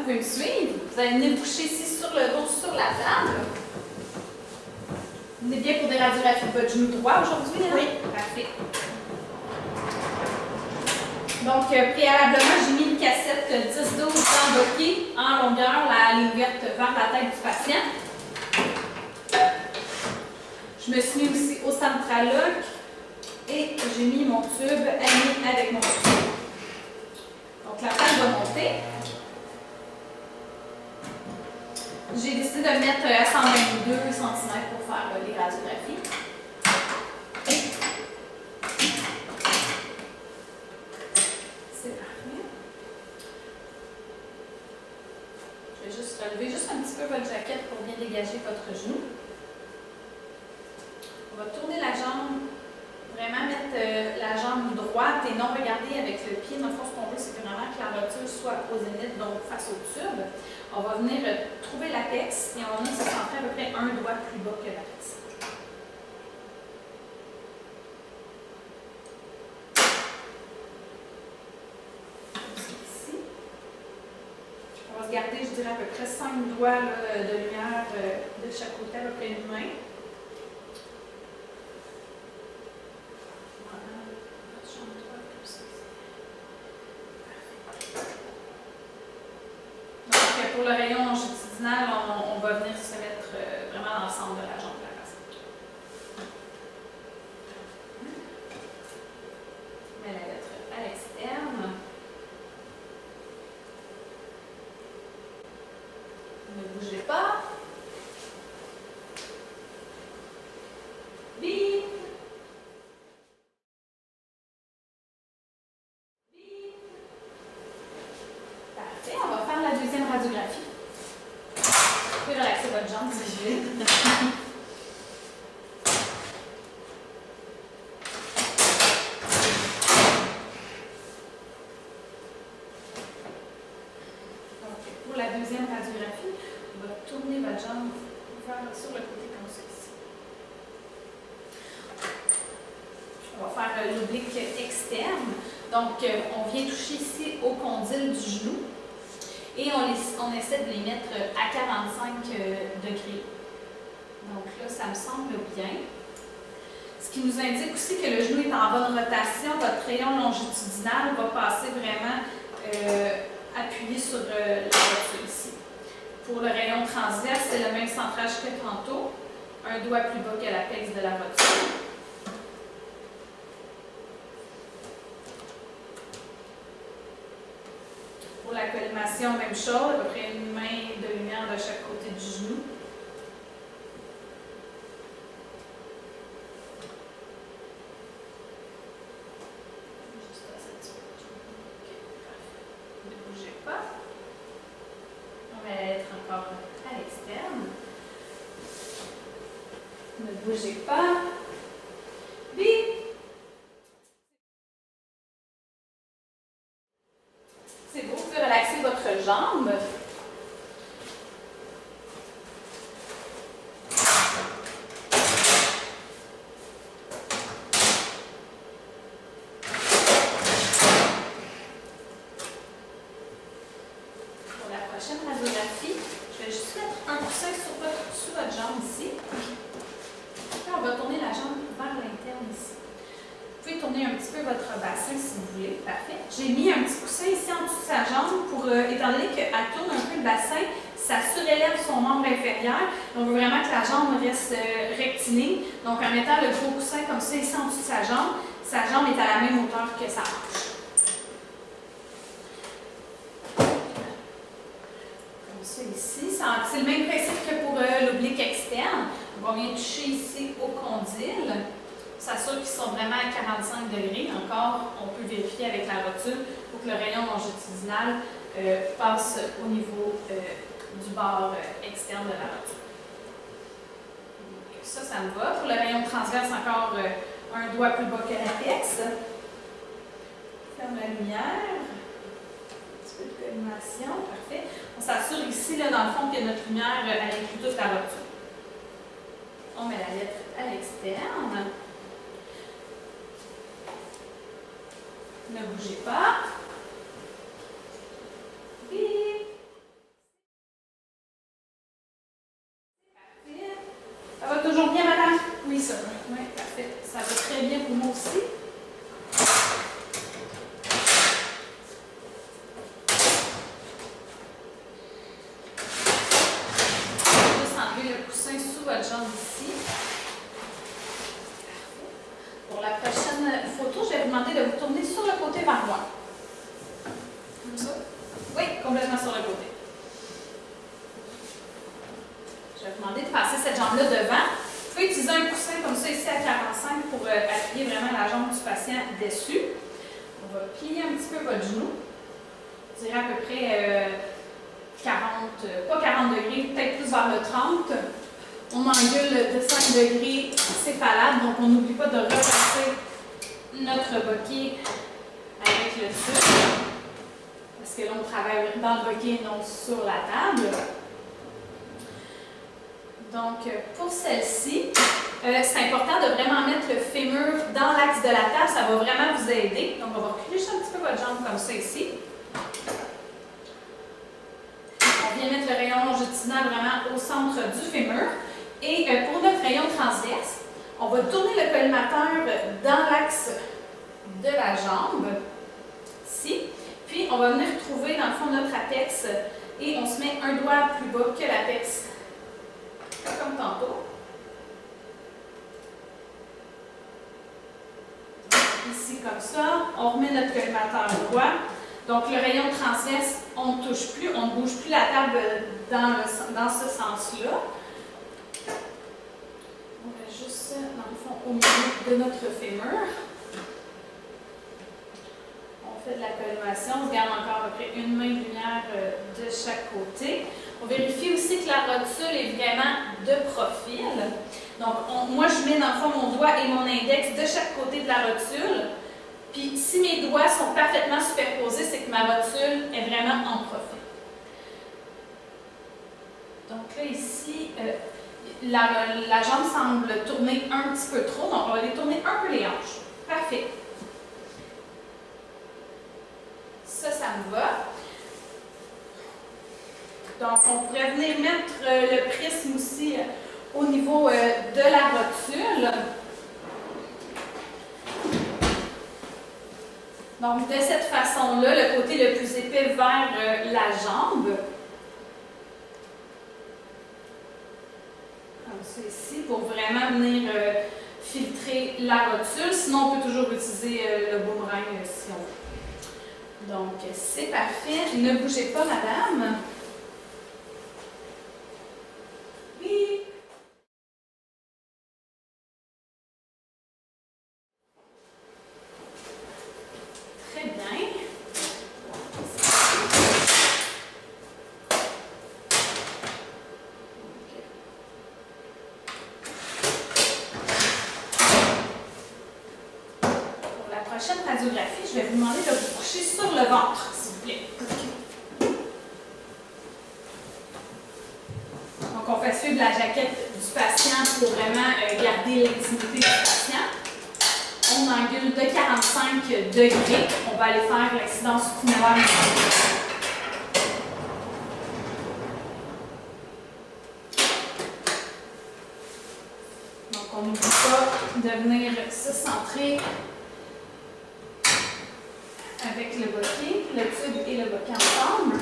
pouvez me suivre. Vous allez venir vous coucher ici sur le dos, sur la table. Vous êtes bien pour des radiographies de votre genou droit aujourd'hui, hein? Oui. Parfait. Donc, préalablement, j'ai mis une cassette 10-12 d'emboquée en longueur, la ligne verte vers la tête du patient. Je me suis mis aussi au centralogue et j'ai mis mon tube aligné avec mon tube. Donc, la table va monter. J'ai décidé de mettre à 122 cm pour faire les radiographies. C'est parfait. Je vais juste relever juste un petit peu votre jaquette pour bien dégager votre genou. On va tourner la jambe, vraiment mettre la jambe droite et non regarder avec le pied. Notre ce qu'on veut, c'est que vraiment que la rotule soit au zénith, donc face au tube. On va venir trouver l'apex et on va venir se centrer à peu près un doigt plus bas que l'apex. Ici. On va se garder, je dirais, à peu près 5 doigts là, de lumière de chaque côté, à peu près une main. Pour le rayon longitudinal, on va venir se mettre vraiment dans le centre de la jambe de la personne. On met la lettre à l'externe. Ne bougez pas. Bip. Bip. Parfait, on va faire la deuxième radiographie. Vous pouvez relaxer votre jambe si vous voulez. Pour la deuxième radiographie, on va tourner votre jambe sur le côté comme ceci. On va faire l'oblique externe. Donc, on vient toucher ici au condyle du genou. Et on essaie de les mettre à 45 degrés. Donc là, ça me semble bien. Ce qui nous indique aussi que le genou est en bonne rotation. Votre rayon longitudinal va passer vraiment appuyé sur la rotule ici. Pour le rayon transverse, c'est le même centrage que tantôt. Un doigt plus bas que l'apex de la rotule. Pour la collimation, même chose, à peu près une main de lumière de chaque côté du genou. Ne bougez pas. On va être encore à l'externe. Ne bougez pas. Bip! C'est beau, vous pouvez relaxer votre jambe. Pour la prochaine radiographie, je vais juste mettre un coussin sur votre jambe ici. Puis on va tourner la jambe vers l'interne ici. Vous pouvez tourner un petit peu votre bassin si vous voulez. Parfait. J'ai mis un petit coussin ici en dessous de sa jambe pour, étant donné qu'elle tourne un peu le bassin, ça surélève son membre inférieur. On veut vraiment que la jambe reste rectiligne. Donc, en mettant le gros coussin comme ça ici en dessous de sa jambe est à la même hauteur que sa hanche. Comme ça ici. C'est le même principe que pour l'oblique externe. Donc, on vient toucher ici au condyle. S'assure qu'ils sont vraiment à 45 degrés. Encore, on peut vérifier avec la rotule pour que le rayon longitudinal passe au niveau du bord externe de la rotule. Donc, ça me va. Pour le rayon transverse, encore un doigt plus bas que l'apex. Ferme la lumière. Un petit peu de collimation. Parfait. On s'assure ici, là, dans le fond, que notre lumière elle inclut toute la rotule. On met la lettre à l'externe. Ne bougez pas. Bip. votre jambe ici. Pour la prochaine photo, je vais vous demander de vous tourner sur le côté vers moi. Comme ça? Oui, complètement sur le côté. Je vais vous demander de passer cette jambe-là devant. Vous pouvez utiliser un coussin comme ça ici à 45 pour appuyer vraiment la jambe du patient dessus. On va plier un petit peu votre genou. Je dirais à peu près 40, pas 40 degrés, peut-être plus vers le 30. On angule de 5 degrés céphalade, donc on n'oublie pas de repasser notre boquet avec le tube. Parce que là, on travaille dans le boquet et non sur la table. Donc, pour celle-ci, c'est important de vraiment mettre le fémur dans l'axe de la table. Ça va vraiment vous aider. Donc, on va reculer juste un petit peu votre jambe comme ça ici. On vient mettre le rayon longitudinal vraiment au centre du fémur. Et pour notre rayon transverse, on va tourner le collimateur dans l'axe de la jambe, ici. Puis, on va venir trouver dans le fond notre apex et on se met un doigt plus bas que l'apex, comme tantôt. Ici, comme ça. On remet notre collimateur droit. Donc, le rayon transverse, on ne touche plus, on ne bouge plus la table dans ce sens-là. On va juste, dans le fond, au milieu de notre fémur. On fait de la collimation. On se garde encore à peu près une main de lumière de chaque côté. On vérifie aussi que la rotule est vraiment de profil. Donc, moi, je mets dans le fond mon doigt et mon index de chaque côté de la rotule. Puis, si mes doigts sont parfaitement superposés, c'est que ma rotule est vraiment en profil. Donc là, ici, la jambe semble tourner un petit peu trop. Donc, on va aller tourner un peu les hanches. Parfait. Ça me va. Donc, on pourrait venir mettre le prisme aussi au niveau de la rotule. Donc, de cette façon-là, le côté le plus épais vers la jambe. Comme ça ici, pour vraiment venir filtrer la rotule. Sinon, on peut toujours utiliser le boomerang si on veut. Donc, c'est parfait. Ne bougez pas, madame. Oui. Très bien. Pour la prochaine radiographie, je vais vous demander de vous coucher sur le ventre, s'il vous plaît. Donc, on fait suivre la jaquette du patient pour vraiment garder l'intimité du patient. On angule de 45 degrés. On va aller faire l'accident sous-tunélaire. Donc, on n'oublie pas de venir se centrer avec le boquet, le tube et le boquet ensemble.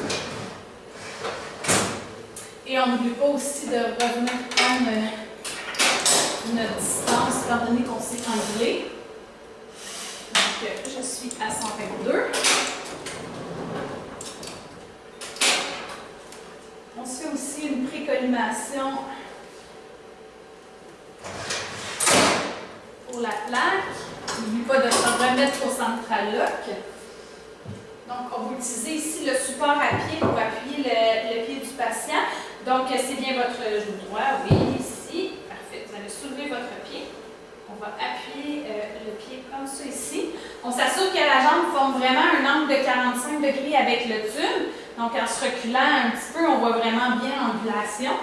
Et on n'oublie pas aussi de revenir prendre notre distance, étant donné qu'on s'est angulé. Donc, je suis à 122. On se fait aussi une précollimation pour la plaque. N'oublie pas de se remettre au central lock. Donc, on va utiliser ici le support à pied pour appuyer le pied du patient. Donc, c'est bien votre genou droit, oui, ici. Parfait. Vous allez soulever votre pied. On va appuyer le pied comme ça ici. On s'assure que la jambe forme vraiment un angle de 45 degrés avec le tube. Donc, en se reculant un petit peu, on voit vraiment bien l'angulation.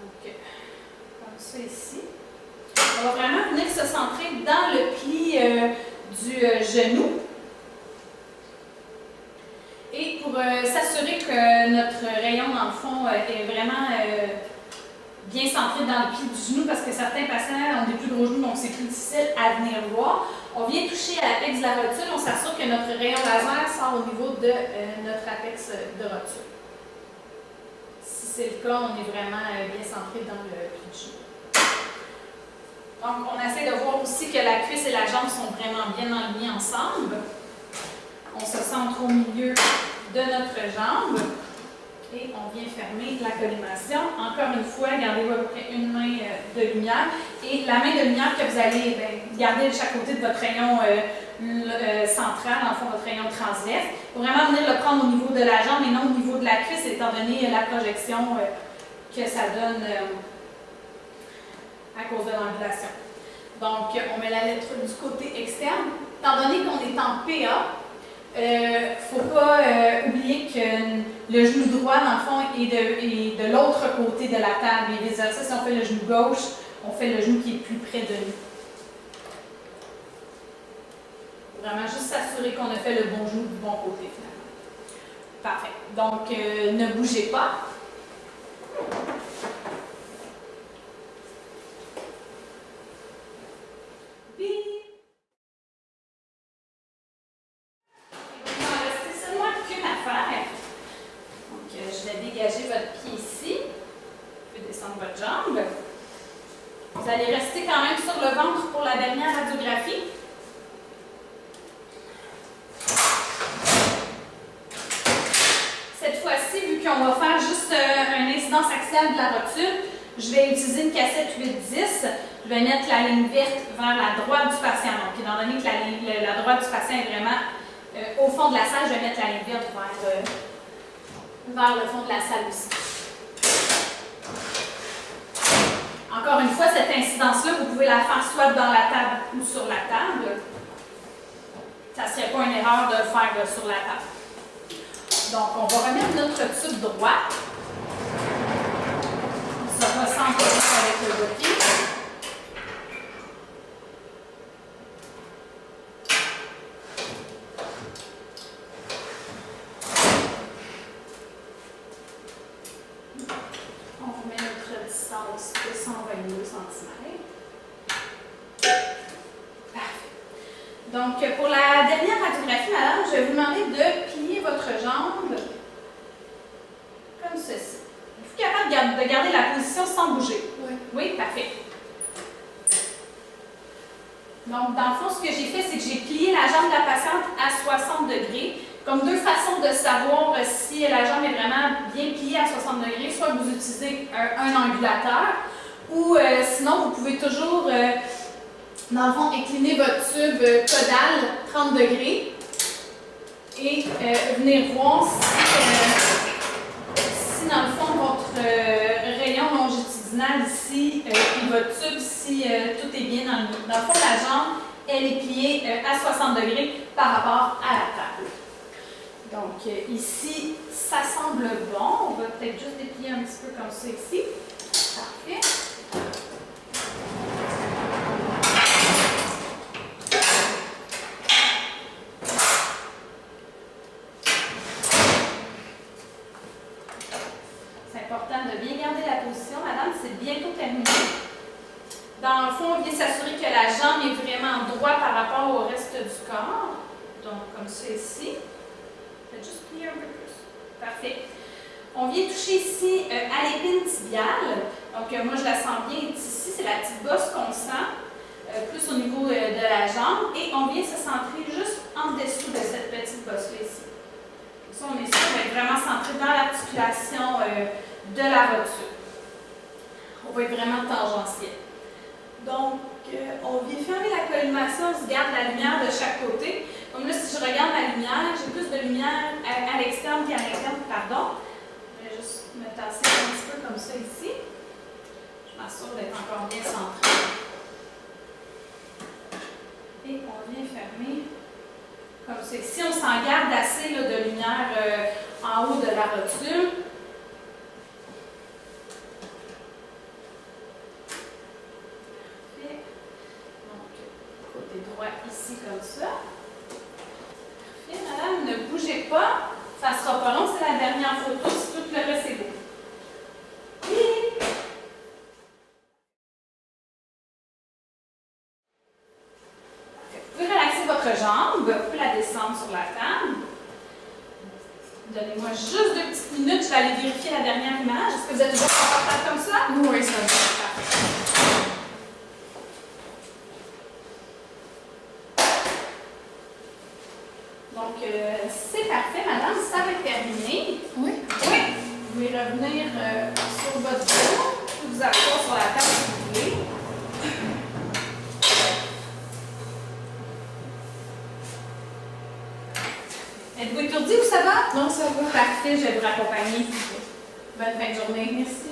Donc, comme ça ici. On va vraiment venir se centrer dans le pli du genou. Et pour s'assurer que notre rayon, dans le fond, est vraiment bien centré dans le pli du genou, parce que certains patients ont des plus gros genoux, donc c'est plus difficile à venir voir. On vient toucher à l'apex de la rotule, on s'assure que notre rayon laser sort au niveau de notre apex de rotule. Si c'est le cas, on est vraiment bien centré dans le pli de genou. Donc, on essaie de voir aussi que la cuisse et la jambe sont vraiment bien alignées ensemble. On se centre au milieu de notre jambe et on vient fermer la collimation. Encore une fois, gardez-vous à peu près une main de lumière et la main de lumière que vous allez garder de chaque côté de votre rayon central, en fond, votre rayon transverse. Il faut vraiment venir le prendre au niveau de la jambe et non au niveau de la cuisse, étant donné la projection que ça donne à cause de l'angulation. Donc, on met la lettre du côté externe. Étant donné qu'on est en PA, il ne faut pas oublier que le genou droit, dans le fond, est de l'autre côté de la table. Et vice-versa, si on fait le genou gauche, on fait le genou qui est plus près de nous. Vraiment juste s'assurer qu'on a fait le bon genou du bon côté, finalement. Parfait. Donc, ne bougez pas. Dégagez votre pied ici. Vous pouvez descendre votre jambe. Vous allez rester quand même sur le ventre pour la dernière radiographie. Cette fois-ci, vu qu'on va faire juste une incidence axiale de la rotule, je vais utiliser une cassette 8-10. Je vais mettre la ligne verte vers la droite du patient. Donc, étant donné que la droite du patient est vraiment au fond de la salle, je vais mettre la ligne verte vers le fond de la salle aussi. Encore une fois, cette incidence-là, vous pouvez la faire soit dans la table ou sur la table. Ça ne serait pas une erreur de le faire sur la table. Donc, on va remettre notre tube droit. On se recentre avec le pied. De 122 cm. Parfait. Donc, pour la dernière radiographie, madame, je vais vous demander de plier votre jambe comme ceci. Êtes-vous capable de garder la position sans bouger? Oui. Oui, parfait. Donc, dans le fond, ce que j'ai fait, c'est que j'ai plié la jambe de la patiente à 60 degrés. Comme deux façons de savoir si la jambe est vraiment bien pliée à 60 degrés, soit vous utilisez un angulateur, ou sinon vous pouvez toujours, dans le fond, incliner votre tube caudal 30 degrés et venir voir si dans le fond, votre rayon longitudinal ici et votre tube, si tout est bien dans le milieu. Dans le fond, la jambe, elle est pliée à 60 degrés par rapport à la table. Donc, ici, ça semble bon. On va peut-être juste déplier un petit peu comme ça ici. Parfait. C'est important de bien garder la position, madame. C'est bientôt terminé. Dans le fond, on vient s'assurer que la jambe est vraiment droite par rapport au reste du corps. Donc, comme ça ici. Faites juste plier un peu plus. Parfait. On vient toucher ici à l'épine tibiale. Donc, moi, je la sens bien ici. C'est la petite bosse qu'on sent, plus au niveau de la jambe. Et on vient se centrer juste en dessous de cette petite bosse-là ici. Comme ça, on est sûr d'être vraiment centré dans l'articulation de la rotule. On va être vraiment tangentiel. Donc, on vient fermer la collimation, on se garde la lumière de chaque côté. Comme là, si je regarde la lumière, j'ai plus de lumière à l'externe qu'à l'interne, pardon. Je vais juste me tasser un petit peu comme ça ici. Je m'assure d'être encore bien centré. Et on vient fermer comme ça. Ici, on s'en garde assez là, de lumière en haut de la rotule. Côté droit ici comme ça. Parfait, madame, ne bougez pas. Ça ne sera pas long, c'est la dernière photo, si tout le reste est beau. Oui. Vous pouvez relaxer votre jambe, vous pouvez la descendre sur la table. Donnez-moi juste 2 petites minutes, je vais aller vérifier la dernière image. Est-ce que vous êtes toujours confortable comme ça? Oui, ça va. Donc, c'est parfait, madame. Ça va être terminé. Oui. Oui. Vous pouvez revenir sur votre dos. Vous asseoir sur la table si vous voulez. Êtes-vous étourdi ou ça va? Non, ça va. Parfait, je vais vous raccompagner. Bonne fin de journée. Merci.